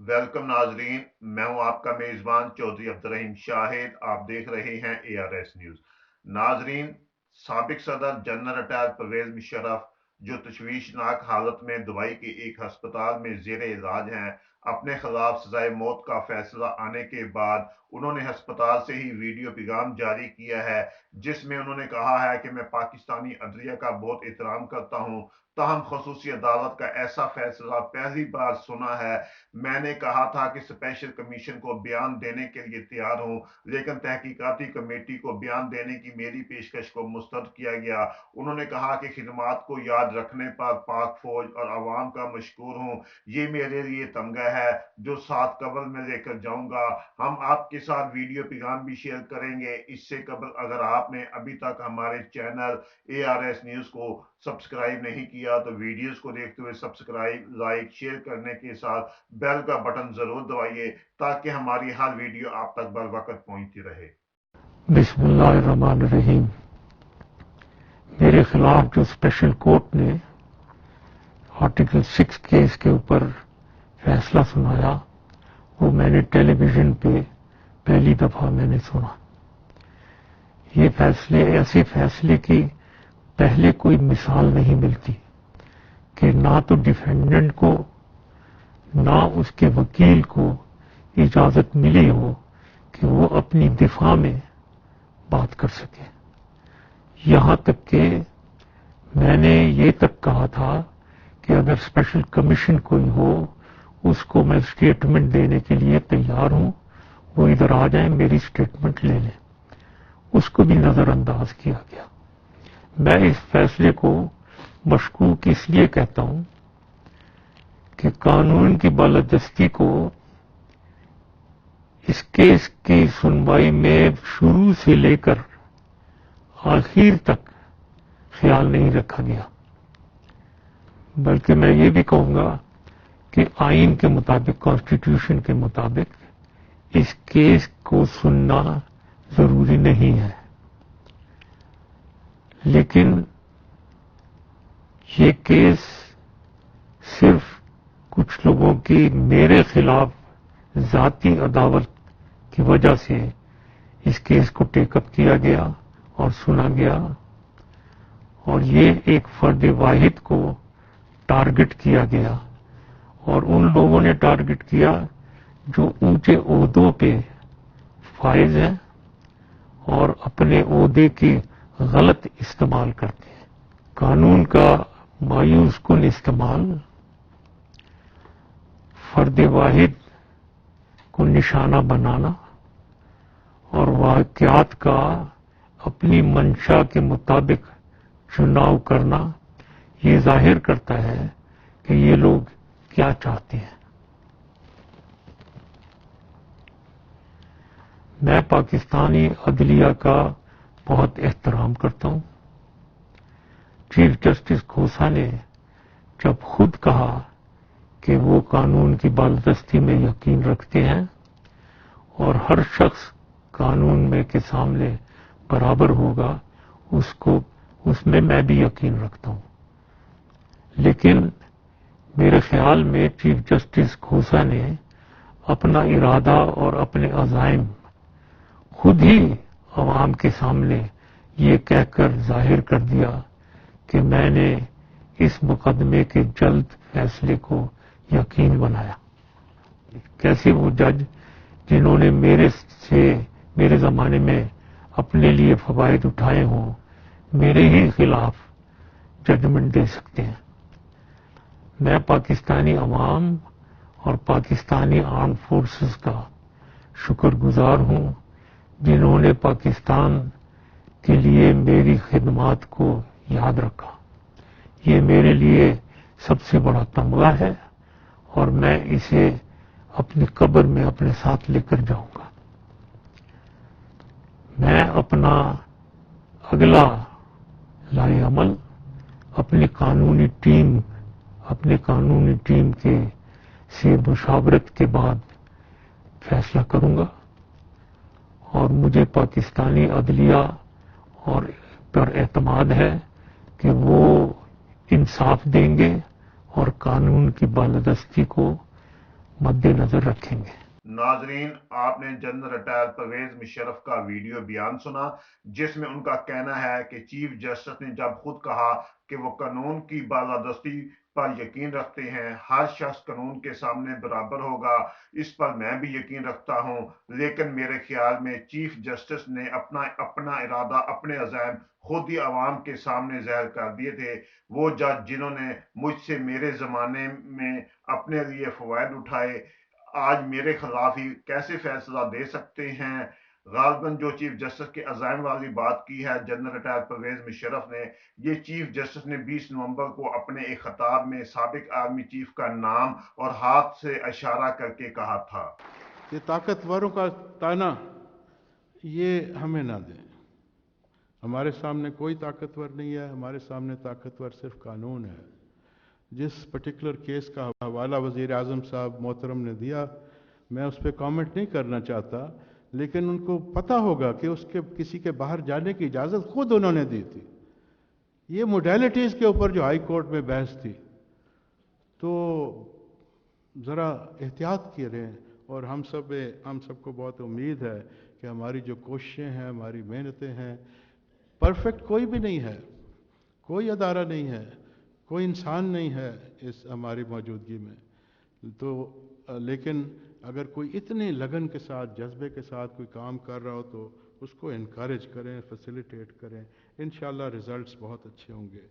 Welcome नाजरीन। मैं हूं आपका मेजबान चौधरी अब्दुर्रहीम शाहिद। आप देख रहे हैं ARS न्यूज। नाजरीन, साबिक सदर जनरल रिटायर्ड परवेज मुशर्रफ जो तशवीशनाक हालत में दुबई के एक अस्पताल में जेर इलाज हैं, अपने खिलाफ सजाए मौत का फैसला आने के बाद उन्होंने अस्पताल से ही वीडियो पैगाम जारी किया है, जिसमें उन्होंने कहा है कि मैं पाकिस्तानी अदलिया का बहुत एहतराम करता हूं, ताहम खसूसी अदालत का ऐसा फैसला पहली बार सुना है। मैंने कहा था कि स्पेशल कमीशन को बयान देने के लिए तैयार हूं, लेकिन तहकीकाती कमेटी को बयान देने की मेरी पेशकश को मुस्तरद किया गया। उन्होंने कहा कि खिदमात को याद रखने पर पाक फौज और अवाम का मशकूर हूं। ये मेरे लिए तमगा है जो साथ कब्र में लेकर जाऊंगा। हम आपके साथ वीडियो पैगाम भी शेयर करेंगे। इससे कबल अगर आपने अभी तक हमारे चैनल ARS न्यूज को सब्सक्राइब नहीं किया तो वीडियोस को देखते हुए सब्सक्राइब, लाइक, शेयर करने के साथ बेल का बटन जरूर दबाइए ताकि हमारी हर वीडियो आप तक बर वक्त पहुंचती रहे। बिस्मिल्लाहिर्रहमानिर्रहीम। मेरे खिलाफ जो स्पेशल कोर्ट ने आर्टिकल 6 केस के ऊपर फैसला सुनाया वो मैंने टेलीविजन पे पहली दफा मैंने सुना। ये फैसले ऐसे फैसले की पहले कोई मिसाल नहीं मिलती कि ना तो डिफेंडेंट को ना उसके वकील को इजाजत मिली हो कि वो अपनी दिफा में बात कर सके। यहां तक कि मैंने ये तक कहा था कि अगर स्पेशल कमीशन कोई हो उसको मैं स्टेटमेंट देने के लिए तैयार हूं, वो इधर आ जाए, मेरी स्टेटमेंट ले लें। उसको भी नजरअंदाज किया गया। मैं इस फैसले को मशकूक इसलिए कहता हूं कि कानून की बालादस्ती को इस केस की सुनवाई में शुरू से लेकर आखिर तक ख्याल नहीं रखा गया, बल्कि मैं ये भी कहूंगा कि आइन के मुताबिक, कॉन्स्टिट्यूशन के मुताबिक इस केस को सुनना जरूरी नहीं है। लेकिन ये केस सिर्फ कुछ लोगों की मेरे खिलाफ जाती अदावत की वजह से इस केस को टेकअप किया गया और सुना गया, और ये एक फर्द वाहिद को टारगेट किया गया। और उन लोगों ने टारगेट किया जो ऊंचे ओहदों पे फाइज हैं और अपने ओहदे की गलत इस्तेमाल करते हैं। कानून का मायूस कुन इस्तेमाल फर्द वाहिद को निशाना बनाना और वाक़यात का अपनी मंशा के मुताबिक चुनाव करना, ये जाहिर करता है कि ये लोग क्या चाहते हैं। मैं पाकिस्तानी अदलिया का बहुत एहतराम करता हूं। चीफ जस्टिस खोसा ने जब खुद कहा कि वो कानून की बालादस्ती में यकीन रखते हैं और हर शख्स कानून में के सामने बराबर होगा, उसमें मैं भी यकीन रखता हूं। लेकिन मेरे ख्याल में चीफ जस्टिस खोसा ने अपना इरादा और अपने अज़ाइम खुद ही अवाम के सामने ये कहकर जाहिर कर दिया कि मैंने इस मुकदमे के जल्द फैसले को यकीन बनाया। कैसे वो जज जिन्होंने मेरे जमाने में अपने लिए फवायद उठाए हों, मेरे ही खिलाफ जजमेंट दे सकते हैं। मैं पाकिस्तानी अवाम और पाकिस्तानी आर्म फोर्सेस का शुक्रगुजार हूं जिन्होंने पाकिस्तान के लिए मेरी खिदमात को याद रखा। ये मेरे लिए सबसे बड़ा तमगा है और मैं इसे अपनी कब्र में अपने साथ लेकर जाऊंगा। मैं अपना अगला लाए अमल अपनी कानूनी टीम के से मुशावरत के बाद फैसला करूंगा, और मुझे पाकिस्तानी अदलिया और पर एतमाद है कि वो इंसाफ देंगे और कानून की बालादस्ती को मद्दे नजर रखेंगे। नाजरीन, आपने जनरल रिटायर परवेज मुशर्रफ का वीडियो बयान सुना, जिसमें उनका कहना है कि चीफ जस्टिस ने जब खुद कहा कि वो कानून की बालादस्ती पर यकीन रखते हैं, हर शख्स कानून के सामने बराबर होगा, इस पर मैं भी यकीन रखता हूं, लेकिन मेरे ख्याल में चीफ जस्टिस ने अपना इरादा, अपने अज़ैम खुद ही अवाम के सामने ज़ाहिर कर दिए थे। वो जज जिन्होंने मुझसे मेरे ज़माने में अपने लिए फवायद उठाए, आज मेरे खिलाफ ही कैसे फैसला दे सकते हैं। गालबन जो चीफ जस्टिस के अज़ाइम वाली बात की है जनरल रिटायर परवेज मुशर्रफ ने, ये चीफ जस्टिस ने 20 नवंबर को अपने एक खिताब में साबिक आर्मी चीफ का नाम और हाथ से इशारा करके कहा था कि ताकतवरों का ताना ये हमें ना दें। हमारे सामने कोई ताकतवर नहीं है, हमारे सामने ताकतवर सिर्फ कानून है। जिस पर्टिकुलर केस का हवाला वज़ीर आज़म साहब मोहतरम ने दिया, मैं उस पर कॉमेंट नहीं करना चाहता, लेकिन उनको पता होगा कि उसके किसी के बाहर जाने की इजाज़त खुद उन्होंने दी थी। ये मोडेलिटीज़ के ऊपर जो हाई कोर्ट में बहस थी, तो ज़रा एहतियात किए रहें। और हम सबको बहुत उम्मीद है कि हमारी जो कोशिशें हैं, हमारी मेहनतें हैं, परफेक्ट कोई भी नहीं है, कोई अदारा नहीं है, कोई इंसान नहीं है इस हमारी मौजूदगी में, तो लेकिन अगर कोई इतने लगन के साथ, जज्बे के साथ कोई काम कर रहा हो तो उसको इनकरेज करें, फैसिलिटेट करें, इंशाल्लाह रिजल्ट्स बहुत अच्छे होंगे।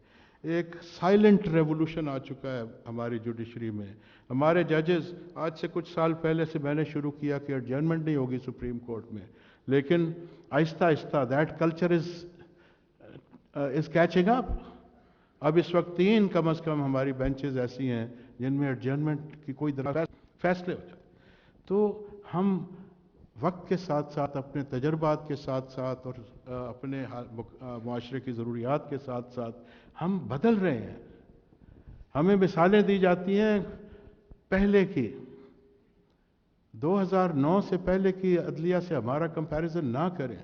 एक साइलेंट रेवोल्यूशन आ चुका है हमारी जुडिशरी में। हमारे जजेस, आज से कुछ साल पहले से मैंने शुरू किया कि एडजर्नमेंट नहीं होगी सुप्रीम कोर्ट में, लेकिन Aahista Aahista that culture is catching up. अब इस वक्त 3 कम से कम हमारी बेंचेस ऐसी हैं जिनमें एडजर्नमेंट की कोई फैसले हो जाए। तो हम वक्त के साथ साथ, अपने तजर्बात के साथ साथ और अपने माशरे की ज़रूरियात के साथ साथ हम बदल रहे हैं। हमें मिसालें दी जाती हैं पहले की, 2009 से पहले की अदलिया से हमारा कंपैरिजन ना करें।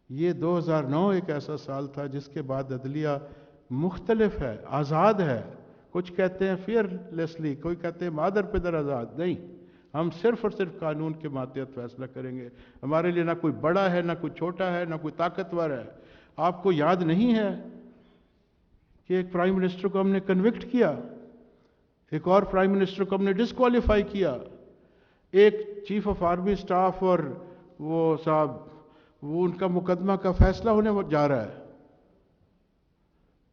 ये 2009 एक ऐसा साल था जिसके बाद अदलिया मुख्तलिफ है, आज़ाद है। कुछ कहते हैं फियरलेसली, कोई कहते हैं मादर पिदर आज़ाद। नहीं, हम सिर्फ और सिर्फ कानून के मातहत फैसला करेंगे। हमारे लिए ना कोई बड़ा है, ना कोई छोटा है, ना कोई ताकतवर है। आपको याद नहीं है कि एक प्राइम मिनिस्टर को हमने कन्विक्ट किया, एक और प्राइम मिनिस्टर को हमने डिस्क्वालीफाई किया, एक चीफ ऑफ आर्मी स्टाफ और वो साहब, वो उनका मुकदमा का फैसला होने जा रहा है।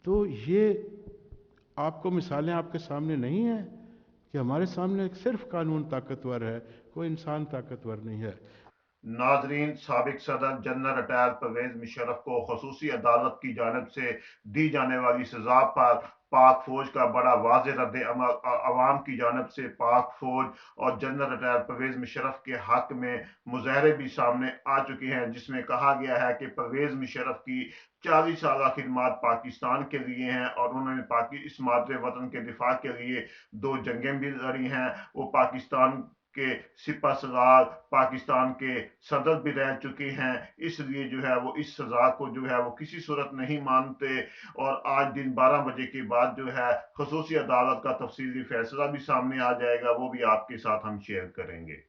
तो ये आपको मिसालें आपके सामने नहीं है कि हमारे सामने सिर्फ कानून ताकतवर है, कोई इंसान ताकतवर नहीं है। नाजरीन, साबिक सदर जनरल रिटायर परवेज मुशर्रफ को खसूसी अदालत की जानिब से दी जाने वाली सजा पर पाक फौज का बड़ा वाज़ेह रद्द अमल अवाम की जानिब से पाक फौज और जनरल रिटायर परवेज मुशर्रफ के हक में मुजाहरे भी सामने आ चुके हैं, जिसमें कहा गया है कि परवेज मुशर्रफ की 40 साल खिदमत पाकिस्तान के लिए हैं और उन्होंने इस मादरे वतन के दिफा के लिए 2 जंगें भी लड़ी हैं। वो पाकिस्तान के सिपहसालार, पाकिस्तान के सदर भी रह चुके हैं, इसलिए जो है वो इस सजा को जो है वो किसी सूरत नहीं मानते। और आज दिन 12 बजे के बाद जो है खसूसी अदालत का तफसीली फैसला भी सामने आ जाएगा, वो भी आपके साथ हम शेयर करेंगे।